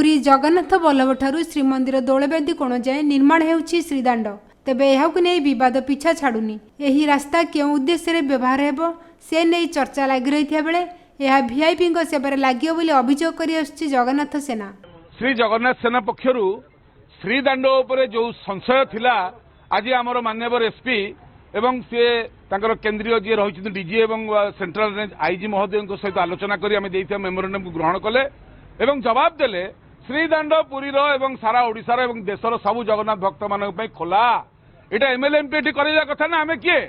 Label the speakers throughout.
Speaker 1: पुरी जगन्नाथ बल्लभ ठारू श्रीमंदिर दौलवेदी कोण जाए निर्माण हेउछि श्रीदाण्ड। तेबे एहाकु नै विवाद पिछा छाड़ुनी। एही रास्ता केउ उद्देश्य व्यवहार हेबो से नै चर्चा लागि रहिथिया बेले एहा वीआईपी सेवारे लागियो बोली अभियोग करि आछि जगन्नाथ सेना।
Speaker 2: श्री जगन्नाथ सेना पक्षरु श्रीदाण्ड उपरे जो संशय थिला आज आमर माननीय एसपी एवं सी तांकर केंद्रीय जी रही डीजी एवं सेंट्रल रेंज आईजी महोदय सहित आलोचना करी आम मेमोरेंडम को ग्रहण कले एवं जवाब देले श्रीदाण्ड पुरीर एवं सारा ओडिशार एवं देशर सबु जगन्नाथ भक्त मान खोला एटा एमएलए एमपी करा कथा ना आम किए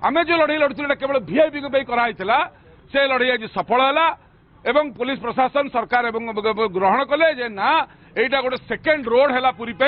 Speaker 2: आम जो लड़ाई लड़ुला केवल वीआईपी कराइला से लड़ाई आज सफल है एवं पुलिस प्रशासन सरकार एवं ग्रहण कले जे ना एटा गोटे सेकेंड रोड है पुरी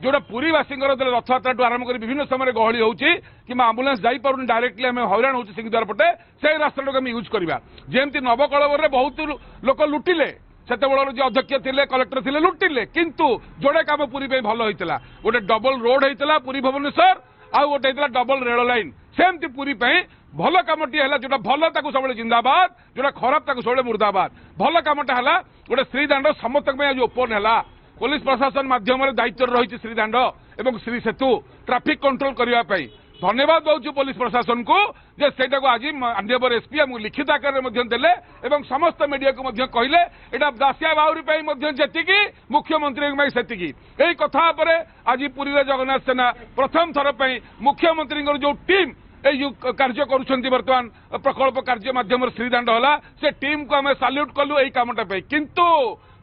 Speaker 2: जोटा पुरीवासी रथयात्रा आरंभ कर विभिन्न समय गहली होची कि आंबुलांस जापर डायरेक्टली आम हैरान हो सिंहद्वार पटे से रास्ता आम यूज करवा जमी नवकलवर बहुत लोक लुटिले से जो अध्यक्ष थे कलेक्टर थे लुटिले किंतु जोड़े काम पुरी भल होता गोटे डबल रोड होता पुरी भुवनेश्वर आउ गोटे डबल रेल लाइन सेमती पुरी भल कमटी है जोटा भल सब जिंदाबाद जोटा खराब सब मुर्दाबाद भल कमटा है गोटे श्रीदाण्ड समस्त आज ओपन है पुलिस प्रशासन माध्यम दायित्व रही श्रीदाण्ड एवं श्री सेतु ट्राफिक कंट्रोल करने धन्यवाद दौचु पुलिस प्रशासन को जे सेटा को आज माननीय एसपी आम लिखित आकार में देले एवं समस्त मीडिया को कहले एटा दासिया बाउरी जी मुख्यमंत्री सेतिकी यही कथा आज पुरी जगन्नाथ सेना प्रथम थर मुख्यमंत्री जो टीम कार्य बर्तमान प्रकल्प कार्य माध्यम श्रीदाण्ड है से टीम को आम साल्यूट कलु यही कामटा किंतु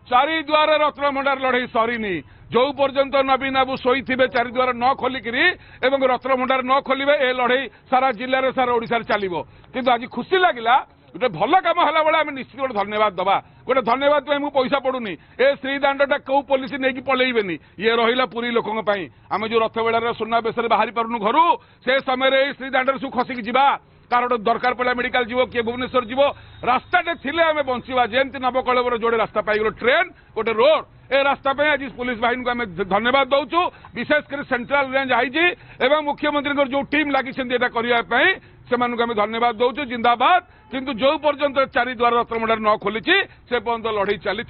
Speaker 2: चारिद्वार रत्नभंडार लड़ाई सरीनी जो पर्यंत नवीन बाबू शोई चारिद्वार न खोलिकी एवं रत्नभंडार न खोलिबे ए लड़ाई सारा जिले में सारा ओडिशा चलो किंतु आज खुशी लगिला गोटे भल कम है बेले आम निश्चित गोटे धन्यवाद दबा गोटे धन्यवाद मुझे पैसा पड़ूनी ए श्रीदाण्डटा कौ पुलिस नहीं पलैबेनी ये रहा पुरी लोकों आम जो रथ बेड़ार सुना बेस बाहरी पारुनु घर से समय श्रीदाण्ड सब खसिकी जा तार दरकार पड़ा मेडिकल जीव किए भुवनेश्वर जीव रास्ताटे थिले आम बंचवा जमती नवकलवर जोड़े रास्ता पाई ट्रेन गोटे रोड ए रास्ता पे आज पुलिस बाहिनी को आम धन्यवाद दौचु विशेषकर सेंट्रल रेंज आईजी एवं मुख्यमंत्री जो टीम लगी करने से आम धन्यवाद दौचु जिंदाबाद किंतु जो पर्यंत चारिद्वार रत्नभंडार न खोली से पर्यंत लड़ाई चली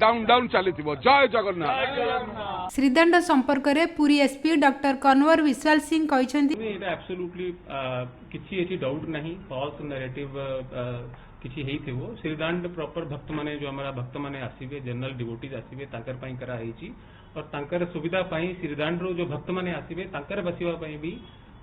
Speaker 2: डाउन डाउन चली जय जगन्नाथ।
Speaker 1: श्रीदाण्ड संपर्क में पुरी एसपी डॉक्टर कन्वर विश्वाल सिंह कहते
Speaker 3: एब्सोल्युटली किसी डाउट नहीं फॉल्स नैरेटिव किसी है थे वो श्रीदाण्ड प्रॉपर भक्त माने जो हमारा भक्त माने आसीबे जनरल डिवोटीज आसीबे तांकर पई करा हेची और तांकर सुविधा पई श्रीदाण्ड रो जो भक्त माने आसीबे तांकर बसिवा पई भी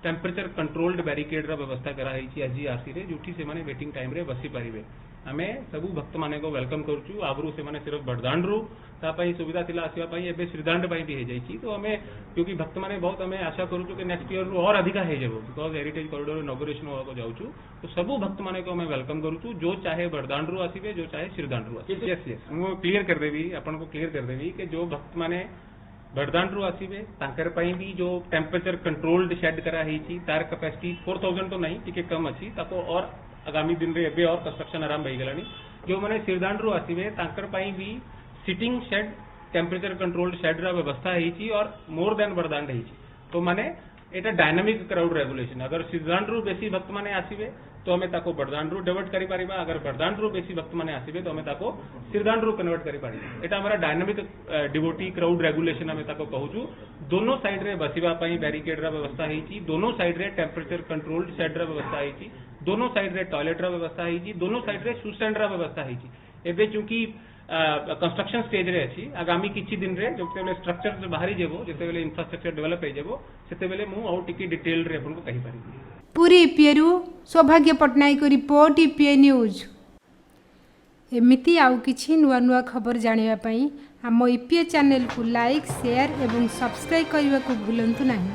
Speaker 3: टेम्परेचर कंट्रोल्ड बैरिकेड रा व्यवस्था करा हेची आज आसी रे जोठी से माने वेटिंग टाइम रे बसी पारिबे आमे सबु भक्त माने को वेलकम करछु आगरु से माने सिर्फ बड़दाण्ड रू ता पई सुविधा थिला आसीबा पई एबे श्रीदाण्ड पई भी हे जाईची तो हमें क्योंकि भक्त माने बहुत हमें आशा करूछु कि नेक्स्ट ईयर रू और अधिका हे जेबो बिकॉज हेरिटेज कॉरिडोर इनॉग्रेशन होगा जाउछु तो सबु भक्त माने को हमें वेलकम करूछु जो चाहे बड़दाण्ड रू आसीबे जो चाहे श्रीदाण्ड रू आसीबे यस यस मु क्लियर कर देबी अपन को क्लियर कर देबी कि जो भक्त माने बड़दाण्ड रू आसीबे तांकर पई भी जो टेम्परेचर कंट्रोल्ड शेड करा हेची तार कैपेसिटी 4000 तो नहीं टिके कम अछि ताको और आगामी दिन रे एबे और कंस्ट्रक्शन आरंभ हो गलानी जो माने श्रीदाण्ड रू आसीबे तांकर पई भी sitting shade temperature controlled shade रा व्यवस्था हेची और मोर देन बड़दाण्ड हेची तो माने एटा डायनामिक क्राउड रेगुलेशन अगर श्रीदाण्ड रू बेसी भक्त माने आसीबे तो हमें ताको बड़दाण्ड रू डिवर्ट करि पारिबा अगर बड़दाण्ड रू बेसी भक्त माने आसीबे तो हमें ताको श्रीदाण्ड रू कन्वर्ट करि पारिबा एटा हमारा डायनामिक डिवोटी क्राउड रेगुलेशन हमें ताको कहूछु दोनों साइड रे बसिबा पई बैरिकेड रा व्यवस्था हेची दोनों साइड रे टेम्परेचर कंट्रोल्ड शेड रा व्यवस्था हेची दोनों साइड रे टॉयलेट रा व्यवस्था हेची दोनों साइड रे शू स्टैंड रा व्यवस्था हेची एबे चूंकि कंस्ट्रक्शन स्टेज रे अछि आगामी किछि दिन रे जते बेले स्ट्रक्चर बाहरी जेबो जते बेले इंफ्रास्ट्रक्चर डेवलप हे जेबो सेते बेले मु आउ टिके डिटेल रे आपन को कहि पारि
Speaker 1: पुरी ईपीएरु सौभाग्य पटनायक रिपोर्ट ईपीए न्यूज। एमिति आउ किछि नुआ नुआ खबर जानिबा पई हम ईपीए चैनल को लाइक शेयर एवं सब्सक्राइब करने को भूलंतु नहीं।